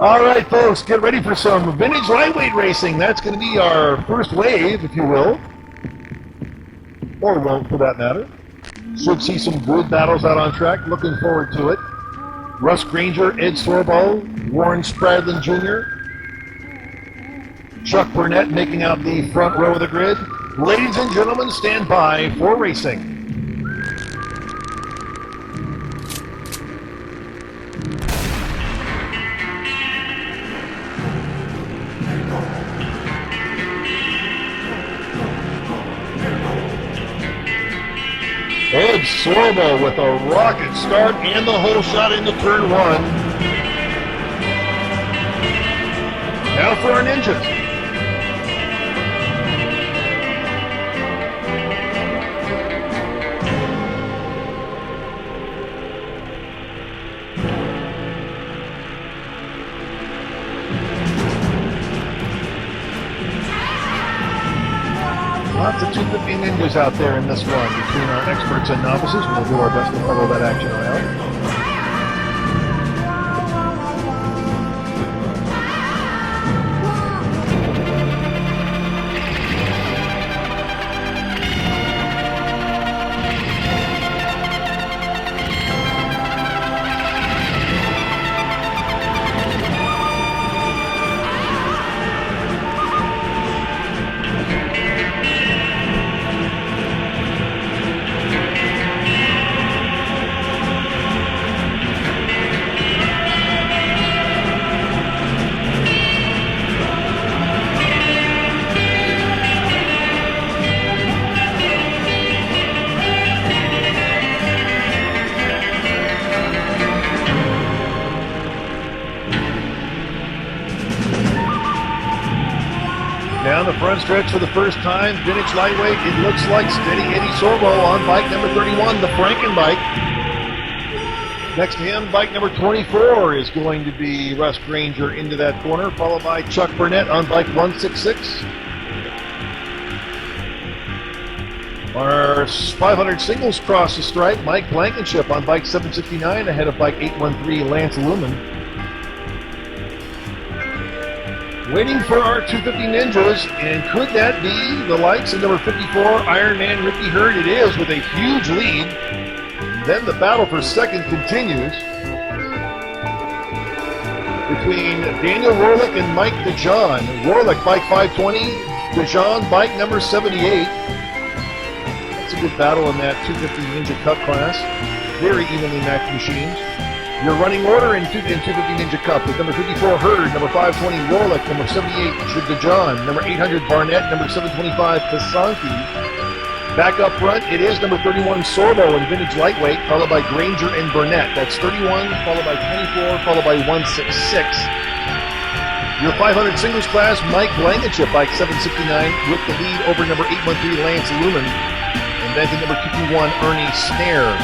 All right, folks, get ready for some vintage lightweight racing. That's going to be our first wave, if you will. Or won't, for that matter. Should see some good battles out on track. Looking forward to it. Russ Granger, Ed Sorbo, Warren Spradlin Jr., Chuck Burnett making out the front row of the grid. Ladies and gentlemen, stand by for racing. Ed Sorbo with a rocket start and the whole shot into turn one. Now for our ninjas. Lots of 250 ninjas out there in this one between our experts and novices. We'll do our best to follow that action around. Down the front stretch for the first time, vintage lightweight, it looks like Steady Eddie Sorbo on bike number 31, the Franken bike. Next to him, bike number 24 is going to be Russ Granger into that corner, followed by Chuck Burnett on bike 166. Our 500 singles cross the stripe, Mike Blankenship on bike 769 ahead of bike 813, Lance Lumen. Waiting for our 250 ninjas, and could that be the likes of number 54, Ironman Ricky Hurd? It is, with a huge lead. Then the battle for second continues between Daniel Warlick and Mike DeJohn. Warlick, bike 520, DeJohn, bike number 78. That's a good battle in that 250 Ninja Cup class. Very evenly matched machines. Your running order in 250 Ninja Cup with number 54 Hurd, number 520 Warlick, number 78 DeJohn, number 800 Barnett, number 725 Kasanki. Back up front, it is number 31 Sorbo in vintage lightweight, followed by Granger and Burnett. That's 31, followed by 24, followed by 166. Your 500 singles class, Mike Blankenship, bike 769, with the lead over number 813 Lance Lumen, and then to number 221 Ernie Snare.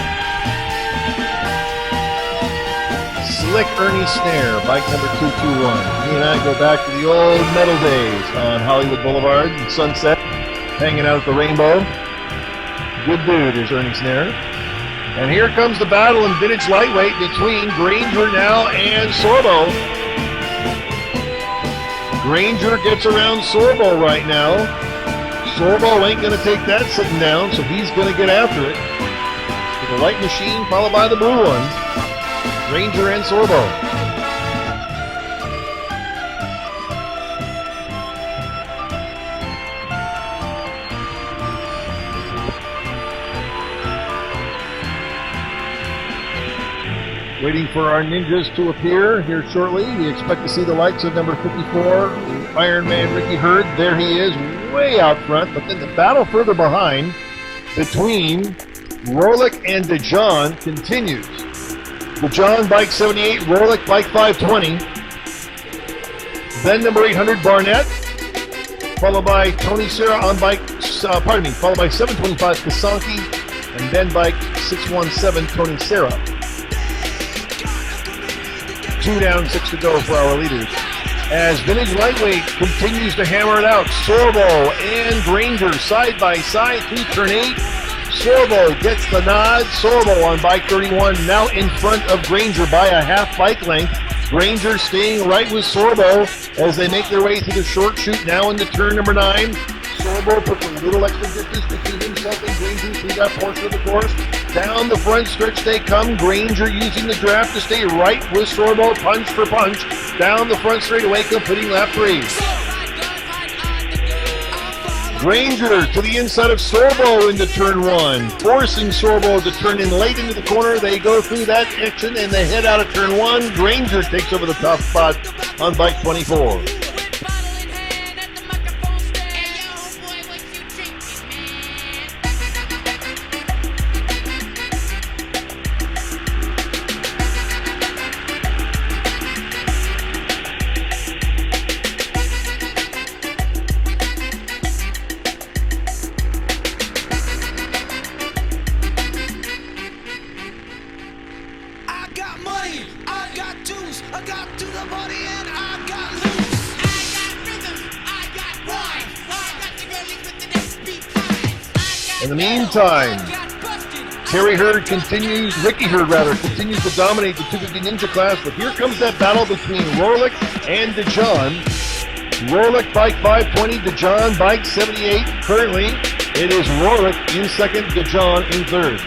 Slick Ernie Snare, bike number 221. He and I go back to the old metal days on Hollywood Boulevard and Sunset, hanging out at the Rainbow. Good dude is Ernie Snare. And here comes the battle in vintage lightweight between Granger now and Sorbo. Granger gets around Sorbo right now. Sorbo ain't going to take that sitting down, so he's going to get after it. With the white machine followed by the blue one. Granger and Sorbo. Waiting for our ninjas to appear here shortly. We expect to see the likes of number 54, Ironman Ricky Hurd. There he is, way out front. But then the battle further behind between Warlick and DeJohn continues. DeJohn, bike 78, Warlick, bike 520. Then number 800, Barnett, followed by Tony Serra on bike, followed by 725, Kasanki, and then bike 617, Tony Serra. 2 down, 6 to go for our leaders. As vintage lightweight continues to hammer it out, Sorbo and Granger side by side through turn 8. Sorbo gets the nod. Sorbo on bike 31, now in front of Granger by a half bike length. Granger staying right with Sorbo as they make their way through the short chute now into turn number 9. Sorbo puts a little extra distance between himself and Granger through that portion of the course. Down the front stretch they come. Granger using the draft to stay right with Sorbo, punch for punch. Down the front straightaway, completing lap 3. Granger to the inside of Sorbo into turn 1, forcing Sorbo to turn in late into the corner. They go through that action and they head out of turn 1. Granger takes over the top spot on bike 24. In the meantime, Ricky Hurd continues to dominate the 250 Ninja class, but here comes that battle between Rorlick and DeJohn. Rorlick bike 520, DeJohn bike 78. Currently, it is Rorlick in second, DeJohn in third.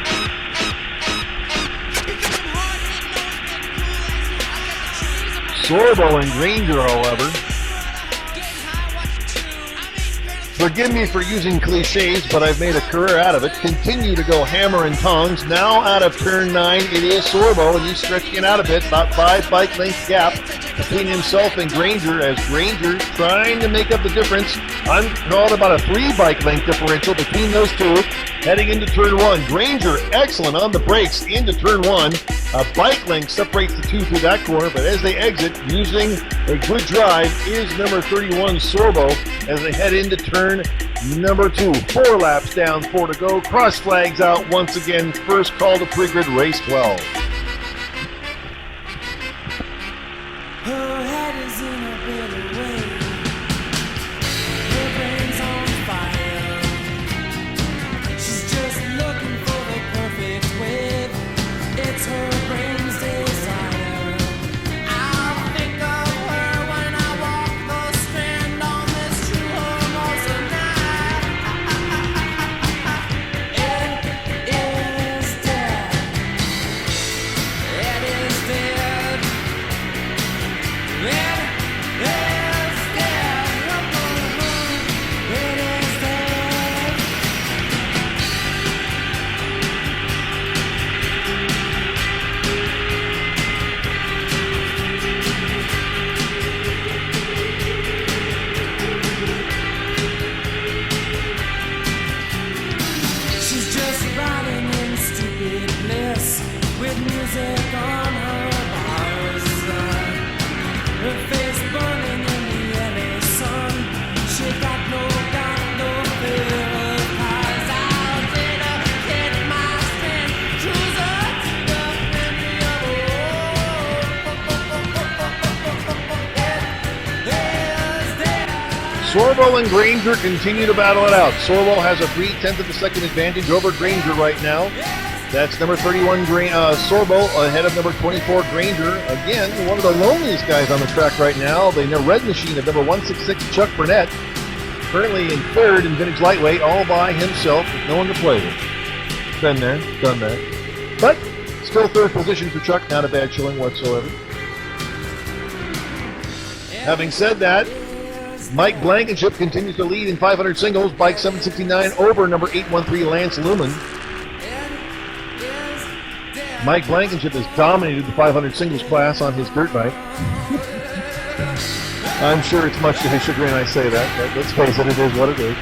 Sorbo and Granger, however, forgive me for using cliches, but I've made a career out of it, continue to go hammer and tongs. Now out of turn 9, it is Sorbo, and he's stretching it out a bit, about 5 bike length gap between himself and Granger, as Granger trying to make up the difference. I'm called about a 3 bike length differential between those two, heading into turn 1. Granger excellent on the brakes into turn 1. A bike length separates the two through that corner, but as they exit, using a good drive, is number 31 Sorbo as they head into turn number 2. 4 laps down, 4 to go. Cross flags out once again. First call to pre-grid, race 12. Her head is in a bitter way. Her brain's on fire. She's just looking for the perfect wave. It's her brain's desire. I'll think of her when I walk the strand on this true Hermosa night. It is dead. It is dead. It is dead. It is dead. She's just riding in stupid bliss with music on her bars. Her face burning in the LA sun. She got no fear of cars. I'll dedicate my strength cruiser to the memory of a Sorbo and Granger continue to battle it out. Sorbo has a 3/10 of a second advantage over Granger right now. That's number 31 Sorbo ahead of number 24 Granger. Again, one of the loneliest guys on the track right now. The red machine of number 166 Chuck Burnett, currently in third in vintage lightweight, all by himself with no one to play with. Been there, done that. But still third position for Chuck, not a bad showing whatsoever. Having said that, Mike Blankenship continues to lead in 500 singles, bike 769 over number 813 Lance Lumen. Mike Blankenship has dominated the 500 singles class on his dirt bike. I'm sure it's much to his chagrin I say that, but let's face it, it is what it is.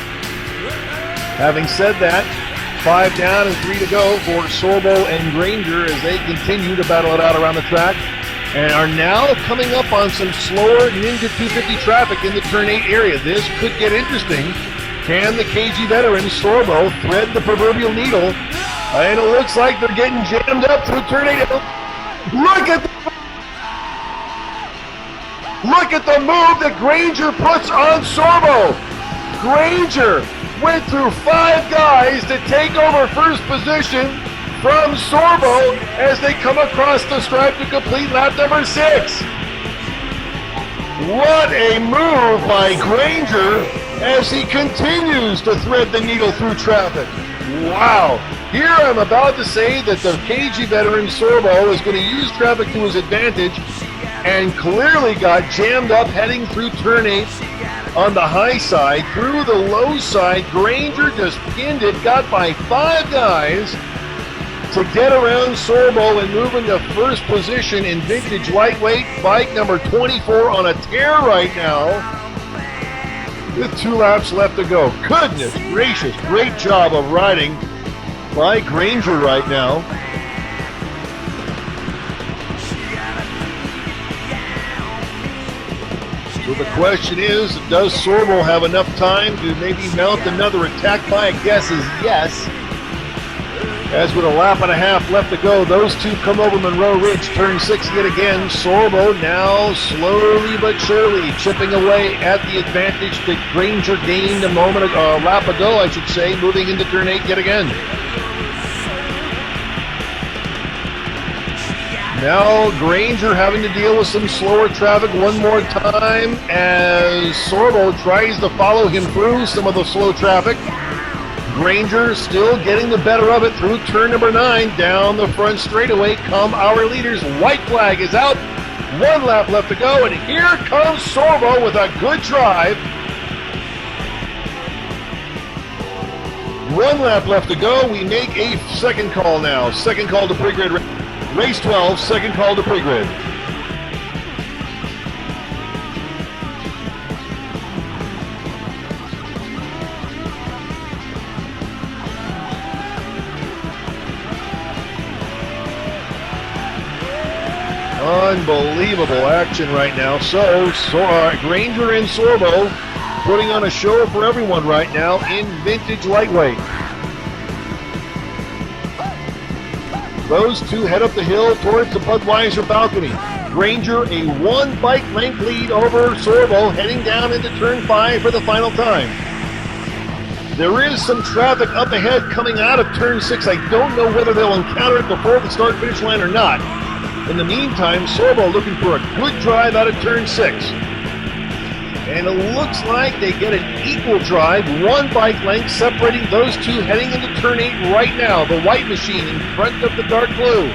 Having said that, 5 down and 3 to go for Sorbo and Granger as they continue to battle it out around the track and are now coming up on some slower Ninja 250 traffic in the turn 8 area. This could get interesting. Can the KG veteran Sorbo thread the proverbial needle? And it looks like they're getting jammed up through turn 8. Look at the move that Granger puts on Sorbo. Granger went through 5 guys to take over first position from Sorbo as they come across the stripe to complete lap number 6. What a move by Granger as he continues to thread the needle through traffic. Wow. Here I'm about to say that the KG veteran Sorbo is going to use traffic to his advantage and clearly got jammed up heading through turn 8 on the high side. Through the low side, Granger just pinned it, got by 5 guys to get around Sorbo and move into first position in vintage lightweight. Bike number 24 on a tear right now with 2 laps left to go. Goodness gracious, great job of riding by Granger right now. So the question is, does Sorbo have enough time to maybe mount another attack? My guess is yes. As with a lap and a half left to go, those two come over Monroe Ridge, turn 6 yet again. Sorbo now slowly but surely chipping away at the advantage that Granger gained a lap ago, I should say, moving into turn 8 yet again. Now Granger having to deal with some slower traffic one more time as Sorbo tries to follow him through some of the slow traffic. Granger still getting the better of it through turn number 9. Down the front straightaway come our leaders. White flag is out. 1 lap left to go, and here comes Sorbo with a good drive. 1 lap left to go. We make a second call now. Second call to pre-grid. Race 12, second call to pre-grid. Unbelievable action right now. So Granger and Sorbo putting on a show for everyone right now in vintage lightweight. Those two head up the hill towards the Budweiser balcony. Granger a 1 bike length lead over Sorbo, heading down into turn 5 for the final time. There is some traffic up ahead coming out of turn 6. I don't know whether they'll encounter it before the start finish line or not. In the meantime, Sorbo looking for a good drive out of turn 6. And it looks like they get an equal drive, 1 bike length separating those two heading into turn 8 right now. The white machine in front of the dark blue.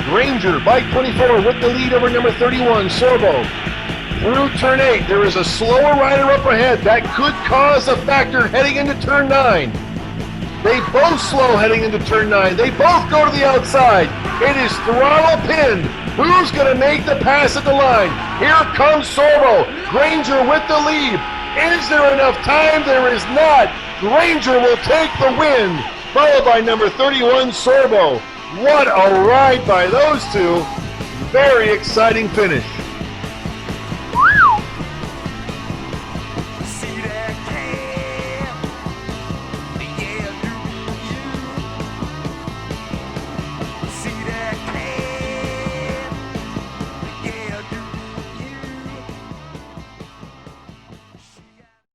Granger, bike 24 with the lead over number 31, Sorbo. Through turn 8, there is a slower rider up ahead. That could cause a factor heading into turn 9. They both slow heading into turn 9. They both go to the outside. It is throttle pinned. Who's going to make the pass at the line? Here comes Sorbo. Granger with the lead. Is there enough time? There is not. Granger will take the win, followed by number 31, Sorbo. What a ride by those two. Very exciting finish.